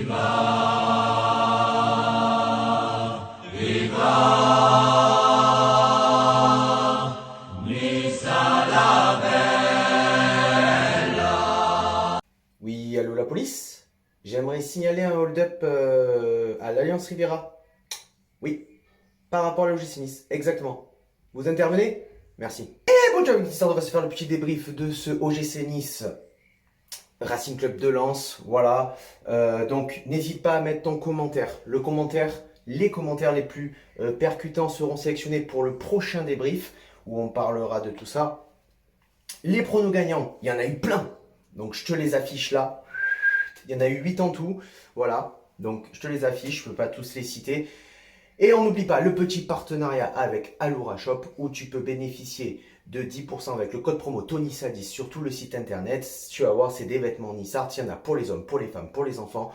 Oui, allô la police? J'aimerais signaler un hold-up à l'Alliance Riviera. Oui, par rapport à l'OGC Nice, exactement. Vous intervenez? Merci. Et bon job, on va se faire le petit débrief de ce OGC Nice Racing Club de Lens. Voilà. Donc n'hésite pas à mettre ton commentaire. Les commentaires les plus percutants seront sélectionnés pour le prochain débrief où on parlera de tout ça. Les pronos gagnants, il y en a eu plein. Donc je te les affiche là. Il y en a eu 8 en tout. Voilà. Donc je te les affiche, je ne peux pas tous les citer. Et on n'oublie pas le petit partenariat avec Alura Shop où tu peux bénéficier de 10% avec le code promo TonySa10 sur tout le site internet. Tu vas voir, c'est des vêtements Nissart. Il y en a pour les hommes, pour les femmes, pour les enfants,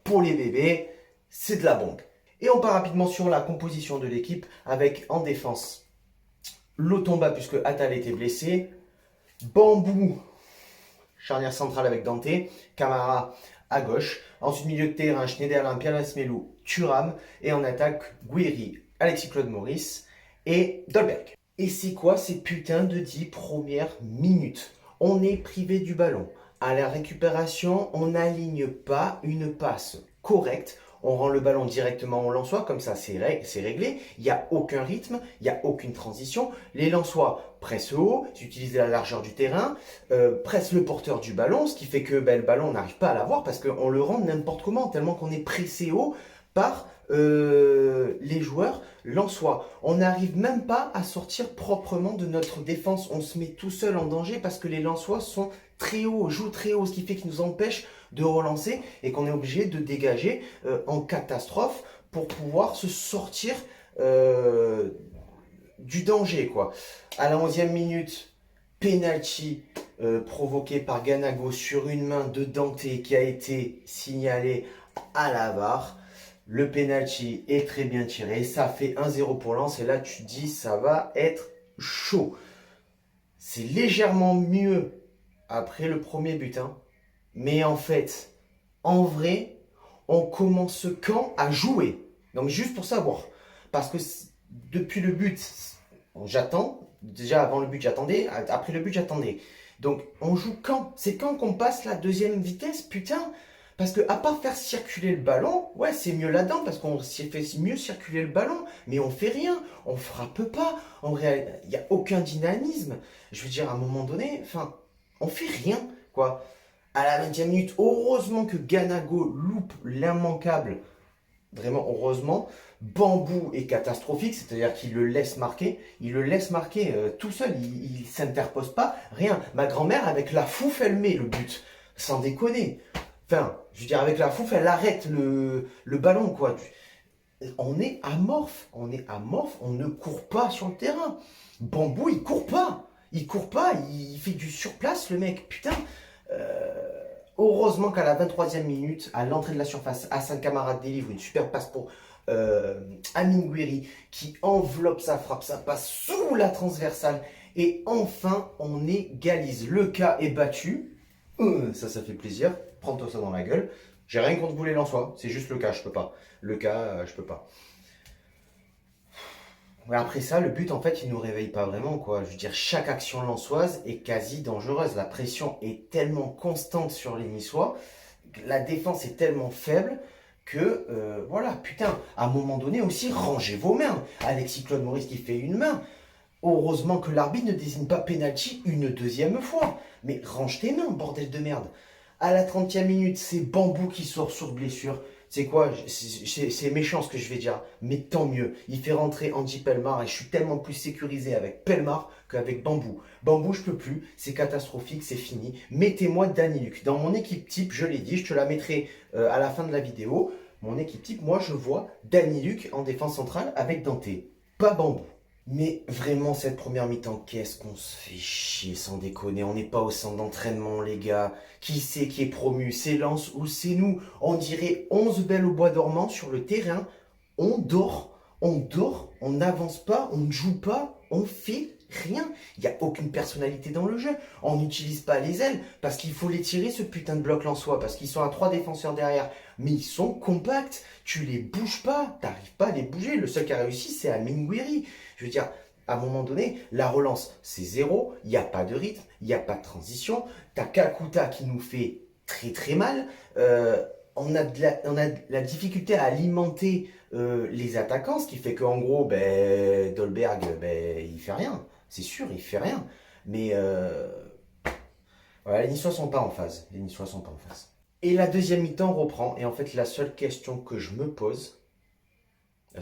pour les bébés. C'est de la bombe. Et on part rapidement sur la composition de l'équipe avec en défense Lotomba puisque Attal était blessé. Bambou, charnière centrale avec Dante. Camara à gauche. Ensuite, milieu de terrain, Schneiderlin, Pialasmelou, Thuram. Et en attaque, Guiri, Alexis-Claude Maurice et Dolberg. Et c'est quoi ces putains de 10 premières minutes? On est privé du ballon. À la récupération, on n'aligne pas une passe correcte. On rend le ballon directement au Lensois, comme ça c'est réglé. Il n'y a aucun rythme, il n'y a aucune transition. Les Lensois pressent haut, ils utilisent la largeur du terrain, pressent le porteur du ballon, ce qui fait que le ballon, on n'arrive pas à l'avoir parce qu'on le rend n'importe comment, tellement qu'on est pressé haut par les joueurs lensois. On n'arrive même pas à sortir proprement de notre défense. On se met tout seul en danger parce que les Lensois sont très hauts, jouent très haut, ce qui fait qu'ils nous empêchent de relancer et qu'on est obligé de dégager en catastrophe pour pouvoir se sortir du danger, quoi. À la 11e minute, penalty provoqué par Ganago sur une main de Dante qui a été signalé à la VAR. Le penalty est très bien tiré, ça fait 1-0 pour Lens et là tu te dis ça va être chaud. C'est légèrement mieux après le premier but, hein. Mais en fait, en vrai, on commence quand à jouer. Donc juste pour savoir, parce que depuis le but, j'attends. Déjà avant le but j'attendais, après le but j'attendais. Donc on joue quand? C'est quand qu'on passe la deuxième vitesse, putain? Parce que à part faire circuler le ballon, ouais c'est mieux là-dedans parce qu'on fait mieux circuler le ballon, mais on fait rien, on frappe pas, il n'y a aucun dynamisme. Je veux dire à un moment donné, enfin, on fait rien quoi. À la 20e minute, heureusement que Ganago loupe l'immanquable. Vraiment, heureusement. Bambou est catastrophique, c'est-à-dire qu'il le laisse marquer. Il le laisse marquer tout seul, il ne s'interpose pas, rien. Ma grand-mère, avec la fouffe, elle met le but. Sans déconner. Enfin, je veux dire, avec la fouffe, elle arrête le ballon, quoi. On est amorphe, on ne court pas sur le terrain. Bambou, il court pas. Il court pas, il fait du surplace, le mec. Putain. Heureusement qu'à la 23e minute, à l'entrée de la surface, Hassan Camara délivre une super passe pour Amine Gouiri qui enveloppe sa frappe, ça passe sous la transversale et enfin on égalise. Le cas est battu, ça fait plaisir, prends-toi ça dans la gueule. J'ai rien contre vous les Lensois, c'est juste le cas, je peux pas. Le cas, je peux pas. Après ça, le but, en fait, il nous réveille pas vraiment, quoi. Je veux dire, chaque action lensoise est quasi dangereuse. La pression est tellement constante sur les Niçois, la défense est tellement faible que, voilà, putain, à un moment donné aussi, rangez vos mains. Alexis-Claude Maurice qui fait une main. Heureusement que l'arbitre ne désigne pas penalty une deuxième fois. Mais range tes mains, bordel de merde. À la 30e minute, c'est Bambou qui sort sur blessure. C'est quoi? C'est méchant ce que je vais dire, mais tant mieux. Il fait rentrer Andy Pelmar et je suis tellement plus sécurisé avec Pelmar qu'avec Bambou. Bambou, je peux plus, c'est catastrophique, c'est fini. Mettez-moi Danny Luc. Dans mon équipe type, je l'ai dit, je te la mettrai à la fin de la vidéo. Mon équipe type, moi je vois Danny Luc en défense centrale avec Dante, pas Bambou. Mais vraiment, cette première mi-temps, qu'est-ce qu'on se fait chier, sans déconner. On n'est pas au centre d'entraînement, les gars. Qui c'est qui est promu? C'est Lens ou c'est nous? On dirait 11 belles au bois dormant sur le terrain. On dort, on n'avance pas, on ne joue pas, on fait rien. Il n'y a aucune personnalité dans le jeu. On n'utilise pas les ailes parce qu'il faut les tirer, ce putain de bloc lensois, parce qu'ils sont à 3 défenseurs derrière. Mais ils sont compacts. Tu les bouges pas. T'arrives pas à les bouger. Le seul qui a réussi, c'est Amine Gouiri. Je veux dire, à un moment donné, la relance, c'est zéro. Il n'y a pas de rythme. Il n'y a pas de transition. T'as Kakuta qui nous fait très très mal. On a de la difficulté à alimenter les attaquants, ce qui fait qu'en gros, ben, Dolberg, ben, il fait rien. C'est sûr, il fait rien. Mais voilà, les Niçois sont pas en phase. Les Niçois sont pas en phase. Et la deuxième mi-temps reprend. Et en fait, la seule question que je me pose, hein,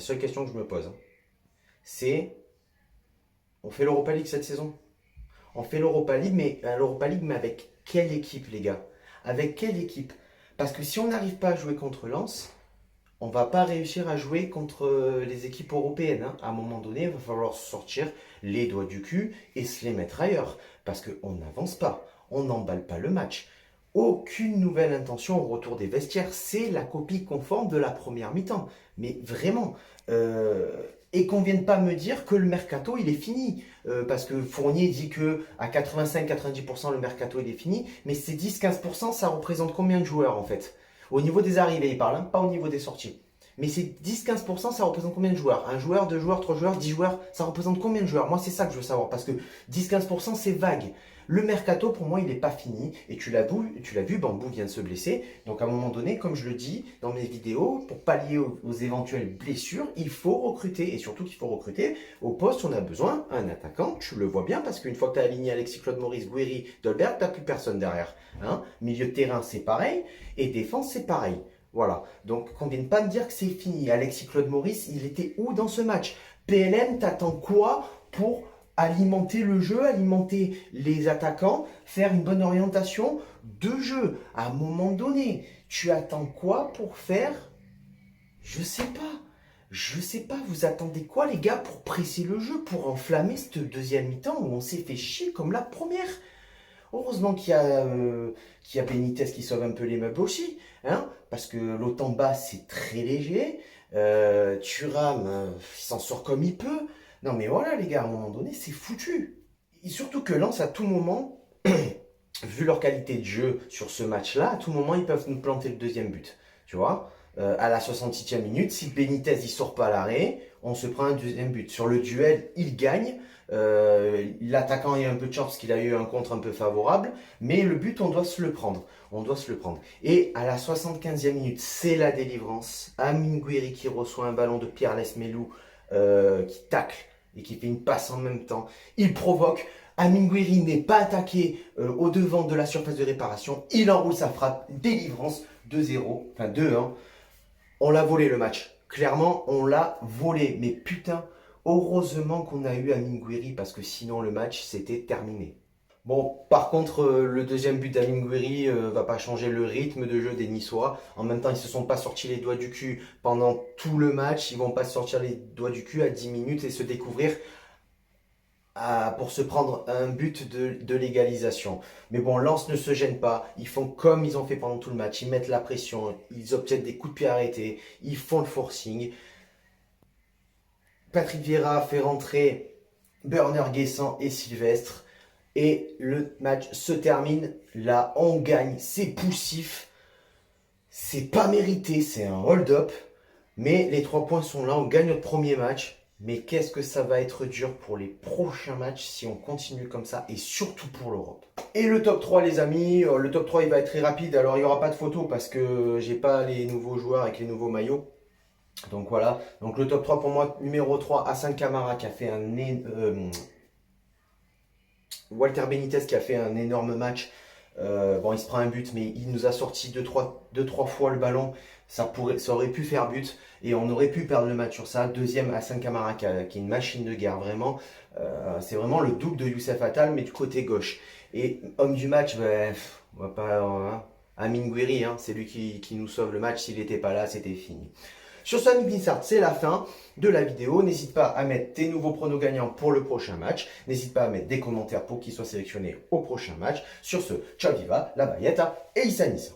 c'est on fait l'Europa League cette saison. On fait l'Europa League, mais avec quelle équipe, les gars? Avec quelle équipe? Parce que si on n'arrive pas à jouer contre Lens, on va pas réussir à jouer contre les équipes européennes, hein. À un moment donné, il va falloir sortir les doigts du cul et se les mettre ailleurs. Parce qu'on n'avance pas, on n'emballe pas le match. Aucune nouvelle intention au retour des vestiaires. C'est la copie conforme de la première mi-temps. Mais vraiment. Et qu'on ne vienne pas me dire que le mercato il est fini. Parce que Fournier dit que à 85-90% le mercato il est fini. Mais ces 10-15%, ça représente combien de joueurs en fait? Au niveau des arrivées, il parle, hein, pas au niveau des sorties. Mais ces 10-15%, ça représente combien de joueurs? Un joueur, deux joueurs, trois joueurs, 10 joueurs, ça représente combien de joueurs? Moi, c'est ça que je veux savoir, parce que 10-15%, c'est vague. Le mercato, pour moi, il n'est pas fini. Et tu l'as vu, Bambou vient de se blesser. Donc, à un moment donné, comme je le dis dans mes vidéos, pour pallier aux éventuelles blessures, il faut recruter. Et surtout qu'il faut recruter au poste, on a besoin d'un attaquant. Tu le vois bien, parce qu'une fois que tu as aligné Alexis Claude Maurice, Gouiri, Dolberg, tu n'as plus personne derrière. Hein, milieu de terrain, c'est pareil. Et défense, c'est pareil. Voilà. Donc, qu'on ne vienne pas me dire que c'est fini. Alexis Claude Maurice, il était où dans ce match? PLM, t'attends quoi pour alimenter le jeu, alimenter les attaquants, faire une bonne orientation de jeu? À un moment donné, tu attends quoi pour faire? Je sais pas. Je sais pas, vous attendez quoi les gars pour presser le jeu, pour enflammer cette deuxième mi-temps où on s'est fait chier comme la première? Heureusement qu'il y a Benitez qui sauve un peu les meubles aussi, hein, parce que l'Otamba c'est très léger, Thuram il s'en sort comme il peut. Non mais voilà les gars, à un moment donné c'est foutu. Et surtout que Lens à tout moment, vu leur qualité de jeu sur ce match-là, à tout moment ils peuvent nous planter le deuxième but, tu vois. À la 66e minute, si Benitez il sort pas à l'arrêt, on se prend un deuxième but. Sur le duel, il gagne. L'attaquant a eu un peu de chance parce qu'il a eu un contre un peu favorable, mais le but, on doit se le prendre. On doit se le prendre. Et à la 75e minute, c'est la délivrance. Amine Gouiri qui reçoit un ballon de Pierre Lesmelou qui tacle et qui fait une passe en même temps. Il provoque. Amine Gouiri n'est pas attaqué au devant de la surface de réparation. Il enroule sa frappe. Délivrance 2-0, enfin 2-1. On l'a volé le match. Clairement, on l'a volé. Mais putain, heureusement qu'on a eu Amine Gouiri parce que sinon le match c'était terminé. Bon, par contre, le deuxième but d'Amine Gouiri va pas changer le rythme de jeu des Niçois. En même temps, ils se sont pas sortis les doigts du cul pendant tout le match. Ils vont pas se sortir les doigts du cul à 10 minutes et se découvrir pour se prendre un but de l'égalisation. Mais bon, Lens ne se gêne pas. Ils font comme ils ont fait pendant tout le match. Ils mettent la pression. Ils obtiennent des coups de pied arrêtés. Ils font le forcing. Patrick Vieira fait rentrer Burner Guessant et Sylvestre. Et le match se termine. Là, on gagne. C'est poussif. C'est pas mérité. C'est un hold-up. Mais les 3 points sont là. On gagne notre premier match. Mais qu'est-ce que ça va être dur pour les prochains matchs si on continue comme ça et surtout pour l'Europe. Et le top 3 les amis, le top 3 il va être très rapide, alors il n'y aura pas de photos parce que j'ai pas les nouveaux joueurs avec les nouveaux maillots. Donc voilà, donc le top 3 pour moi, numéro 3, Hassan Kamara qui a fait Walter Benitez qui a fait un énorme match. Bon, il se prend un but, mais il nous a sorti deux, trois fois le ballon. Ça aurait pu faire but et on aurait pu perdre le match sur ça. Deuxième, Hassan Kamara qui est une machine de guerre, vraiment. C'est vraiment le double de Youssef Attal, mais du côté gauche. Et homme du match, ben, on va pas. Amine Gouiri, hein, c'est lui qui nous sauve le match. S'il n'était pas là, c'était fini. Sur ce, Nick Vinsart, c'est la fin de la vidéo. N'hésite pas à mettre tes nouveaux pronos gagnants pour le prochain match. N'hésite pas à mettre des commentaires pour qu'ils soient sélectionnés au prochain match. Sur ce, ciao Viva, la Bayetta et Issa Nissa.